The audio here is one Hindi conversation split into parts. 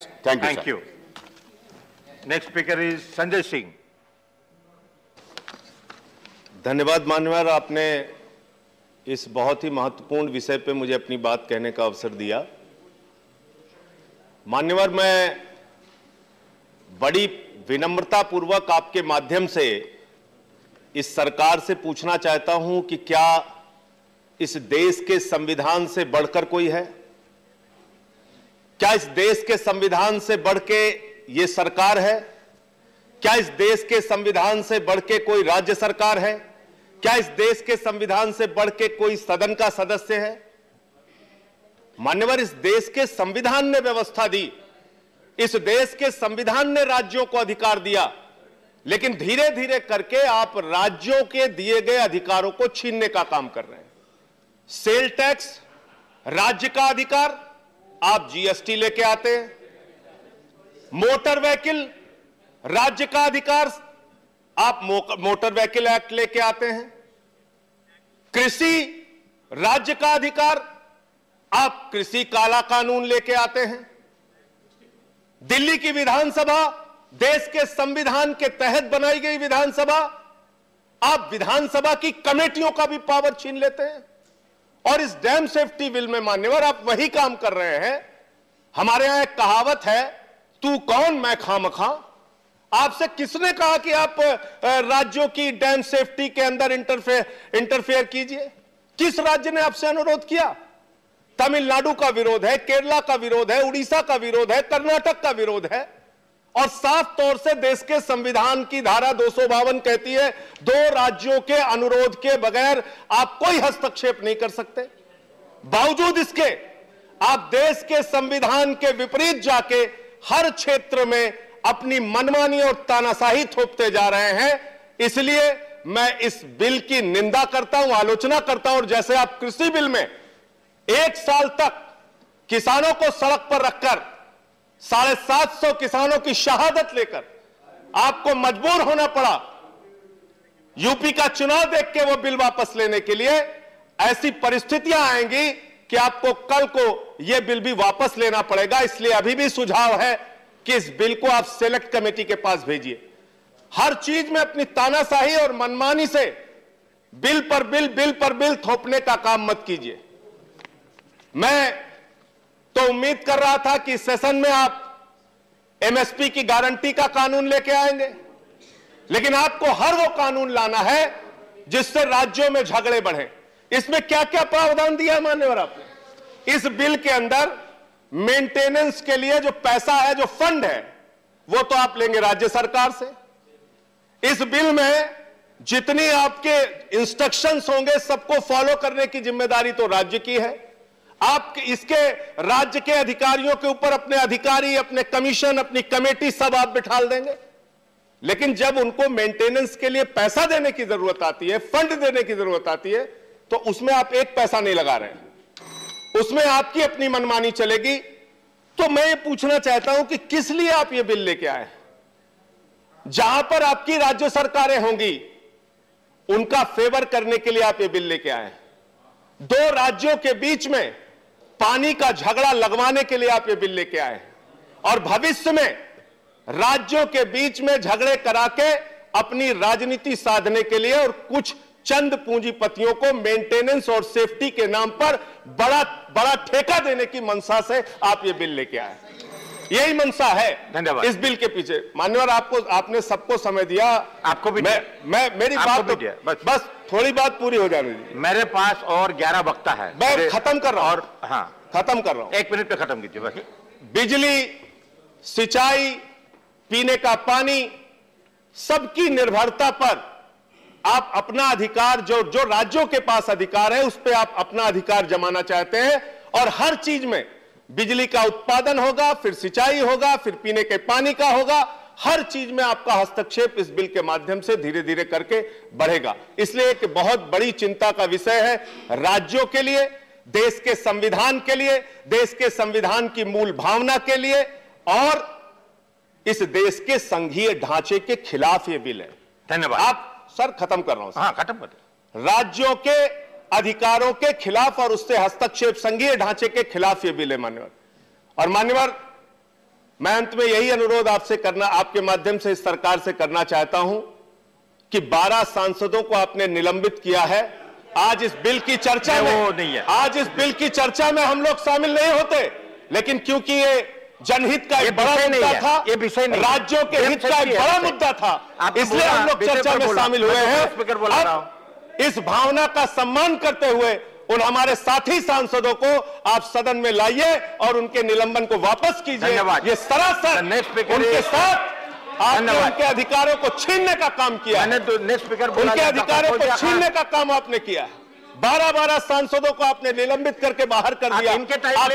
Thank you. Next speaker is Sanjay Singh. धन्यवाद मान्यवर, आपने इस बहुत ही महत्वपूर्ण विषय पे मुझे अपनी बात कहने का अवसर दिया। मान्यवर, मैं बड़ी विनम्रता पूर्वक आपके माध्यम से इस सरकार से पूछना चाहता हूं कि क्या इस देश के संविधान से बढ़कर कोई है? क्या इस देश के संविधान से बढ़ के ये सरकार है? क्या इस देश के संविधान से बढ़ के कोई राज्य सरकार है? क्या इस देश के संविधान से बढ़ के कोई सदन का सदस्य है? मान्यवर, इस देश के संविधान ने व्यवस्था दी, इस देश के संविधान ने राज्यों को अधिकार दिया, लेकिन धीरे धीरे करके आप राज्यों के दिए गए अधिकारों को छीनने का काम कर रहे हैं। सेल टैक्स राज्य का अधिकार, आप जीएसटी लेके आते हैं। मोटर व्हीकल राज्य का अधिकार, आप मोटर व्हीकल एक्ट लेके आते हैं। कृषि राज्य का अधिकार, आप कृषि काला कानून लेके आते हैं। दिल्ली की विधानसभा, देश के संविधान के तहत बनाई गई विधानसभा, आप विधानसभा की कमेटियों का भी पावर छीन लेते हैं। और इस डैम सेफ्टी बिल में मान्यवर आप वही काम कर रहे हैं। हमारे यहां एक कहावत है, तू कौन मैं खामखा। आपसे किसने कहा कि आप राज्यों की डैम सेफ्टी के अंदर इंटरफेयर कीजिए? किस राज्य ने आपसे अनुरोध किया? तमिलनाडु का विरोध है, केरला का विरोध है, उड़ीसा का विरोध है, कर्नाटक का विरोध है। और साफ तौर से देश के संविधान की धारा 252 कहती है, दो राज्यों के अनुरोध के बगैर आप कोई हस्तक्षेप नहीं कर सकते। बावजूद इसके आप देश के संविधान के विपरीत जाके हर क्षेत्र में अपनी मनमानी और तानाशाही थोपते जा रहे हैं। इसलिए मैं इस बिल की निंदा करता हूं, आलोचना करता हूं। और जैसे आप कृषि बिल में 1 साल तक किसानों को सड़क पर रखकर 750 किसानों की शहादत लेकर आपको मजबूर होना पड़ा यूपी का चुनाव देख के वो बिल वापस लेने के लिए, ऐसी परिस्थितियां आएंगी कि आपको कल को यह बिल भी वापस लेना पड़ेगा। इसलिए अभी भी सुझाव है कि इस बिल को आप सेलेक्ट कमेटी के पास भेजिए। हर चीज में अपनी तानाशाही और मनमानी से बिल पर बिल थोपने का काम मत कीजिए। मैं तो उम्मीद कर रहा था कि सेशन में आप एमएसपी की गारंटी का कानून लेके आएंगे, लेकिन आपको हर वो कानून लाना है जिससे राज्यों में झगड़े बढ़े। इसमें क्या क्या प्रावधान दिया है मान्यवर आपने? इस बिल के अंदर मेंटेनेंस के लिए जो पैसा है, जो फंड है, वो तो आप लेंगे राज्य सरकार से। इस बिल में जितनी आपके इंस्ट्रक्शंस होंगे सबको फॉलो करने की जिम्मेदारी तो राज्य की है। आप इसके राज्य के अधिकारियों के ऊपर अपने अधिकारी, अपने कमीशन, अपनी कमेटी सब आप बिठा देंगे। लेकिन जब उनको मेंटेनेंस के लिए पैसा देने की जरूरत आती है, फंड देने की जरूरत आती है, तो उसमें आप एक पैसा नहीं लगा रहे हैं, उसमें आपकी अपनी मनमानी चलेगी। तो मैं ये पूछना चाहता हूं कि किस लिए आप ये बिल लेके आए? जहां पर आपकी राज्य सरकारें होंगी उनका फेवर करने के लिए आप ये बिल लेके आए। दो राज्यों के बीच में पानी का झगड़ा लगवाने के लिए आप ये बिल लेके आए, और भविष्य में राज्यों के बीच में झगड़े करा के अपनी राजनीति साधने के लिए और कुछ चंद पूंजीपतियों को मेंटेनेंस और सेफ्टी के नाम पर बड़ा बड़ा ठेका देने की मंशा से आप ये बिल लेके आए। यही मंशा है धन्यवाद इस बिल के पीछे। मान्यवर, आपने सबको समय दिया, आपको भी मेरी बात बस थोड़ी बात पूरी हो जाने दीजिए। मेरे पास और 11 वक्ता है, मैं खत्म कर रहा हूं। और हाँ, खत्म कर रहा हूं। 1 मिनट पे खत्म कीजिए बस। बिजली, सिंचाई, पीने का पानी, सबकी निर्भरता पर आप अपना अधिकार, जो राज्यों के पास अधिकार है, उस पर आप अपना अधिकार जमाना चाहते हैं। और हर चीज में बिजली का उत्पादन होगा, फिर सिंचाई होगा, फिर पीने के पानी का होगा। हर चीज में आपका हस्तक्षेप इस बिल के माध्यम से धीरे धीरे करके बढ़ेगा। इसलिए एक बहुत बड़ी चिंता का विषय है राज्यों के लिए, देश के संविधान के लिए, देश के संविधान की मूल भावना के लिए, और इस देश के संघीय ढांचे के खिलाफ यह बिल है। धन्यवाद। आप सर, खत्म कर रहा हूं। हाँ, खत्म कर। राज्यों के अधिकारों के खिलाफ और उससे हस्तक्षेप, संघीय ढांचे के खिलाफ यह बिल है मान्यवर। और मान्यवर, मैं अंत में यही अनुरोध आपके माध्यम से इस सरकार से करना चाहता हूं कि 12 सांसदों को आपने निलंबित किया है। आज इस बिल की चर्चा में हम लोग शामिल नहीं होते, लेकिन क्योंकि ये जनहित का एक बड़ा मुद्दा था, ये विषय नहीं, राज्यों के हित का एक बड़ा मुद्दा था, इसलिए हम लोग चर्चा में शामिल हुए हैं। अब इस भावना का सम्मान करते हुए उन हमारे साथी सांसदों को आप सदन में लाइए और उनके निलंबन को वापस कीजिए। ये सरासर उनके साथ आपने उनके अधिकारों को छीनने का काम किया। उनके अधिकारों को छीनने का काम आपने किया। 12 सांसदों को आपने निलंबित करके बाहर कर दिया। आप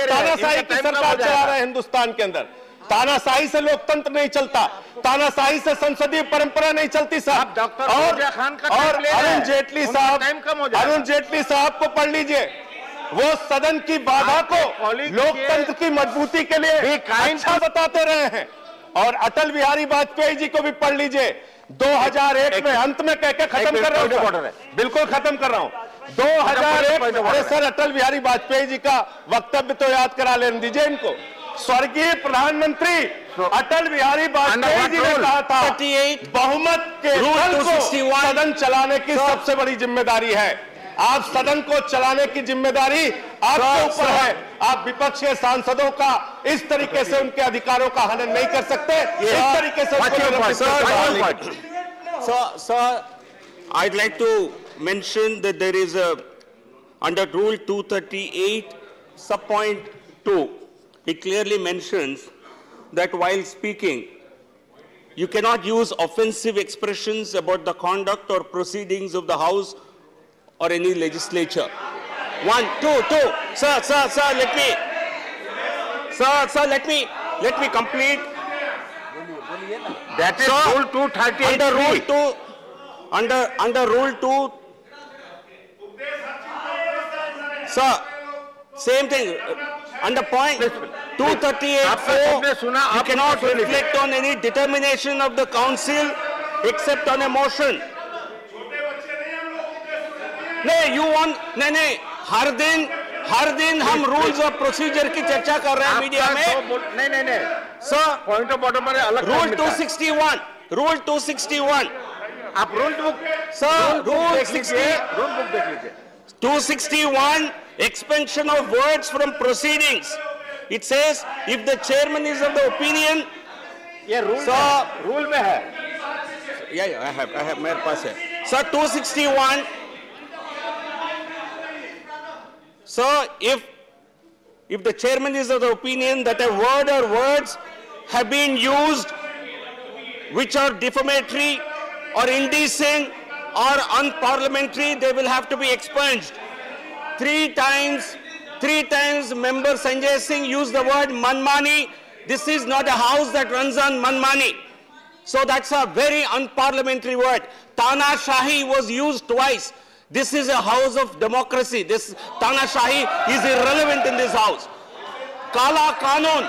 तानाशाही की सरकार चला रहे हैं हिंदुस्तान के अंदर। तानाशाही से लोकतंत्र नहीं चलता, तानाशाही से संसदीय परंपरा नहीं चलती साहब। और अरुण जेटली साहब को पढ़ लीजिए, वो सदन की बाधा को लोकतंत्र की मजबूती के लिए अच्छा बताते रहे हैं। और अटल बिहारी वाजपेयी जी को भी पढ़ लीजिए। 2001 में अंत में कह के खत्म कर रहा हूं, बिल्कुल खत्म कर रहा हूं। 2001 अरे सर, अटल बिहारी वाजपेयी जी का वक्तव्य तो याद करा लेने दीजिए इनको। स्वर्गीय प्रधानमंत्री अटल बिहारी वाजपेयी जी ने कहा था बहुमत के दल को सदन चलाने की सबसे बड़ी जिम्मेदारी है। आप सदन को चलाने की जिम्मेदारी आपके ऊपर है। आप विपक्ष के सांसदों का इस तरीके से उनके अधिकारों का हनन नहीं कर सकते। इस तरीके से Sir, I'd like to mention that there is under Rule 238 subpoint 2, it clearly mentions that while speaking, you cannot use offensive expressions about the conduct or proceedings of the House or any legislature. 1, 2. Sir, let me complete. That is Rule 238. Under Rule 2, sir, same thing. Under point 238(4), you cannot reflect on any determination of the council except on a motion. नहीं, हर दिन हम रूल्स ऑफ प्रोसीजर की चर्चा कर रहे हैं मीडिया में। नहीं सर, पॉइंट ऑफ ऑर्डर में अलग रूल 261 आप rule book sir, rule book देख लीजिए। 261 expansion of words from proceedings. It says if the chairman is of the opinion, ये रूल में है। I have मेरे पास है sir. 261 So, if the chairman is of the opinion that a word or words have been used which are defamatory or indecent or unparliamentary, they will have to be expunged. Three times member Sanjay Singh used the word manmani. This is not a house that runs on manmani. So that's a very unparliamentary word. Tanashahi was used twice. This is a house of democracy. This Tanashahi is irrelevant in this house. Kala Kanun.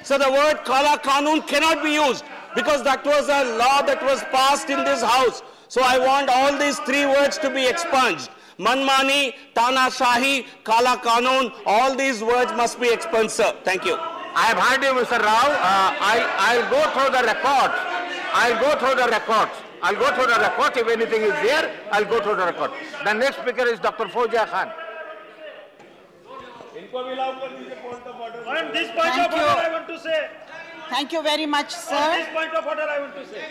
So the word Kala Kanun cannot be used because that was a law that was passed in this house. So I want all these three words to be expunged. Manmani, Tanashahi, Kala Kanun, all these words must be expunged, sir. Thank you. I have heard you, Mr. Rao. I'll go through the records. I'll go through the records. If anything is there, I'll go through the record. The next speaker is Dr. Fawzia Khan. On this point of order, I want to say. Thank you very much, sir. On this point of order, I want to say.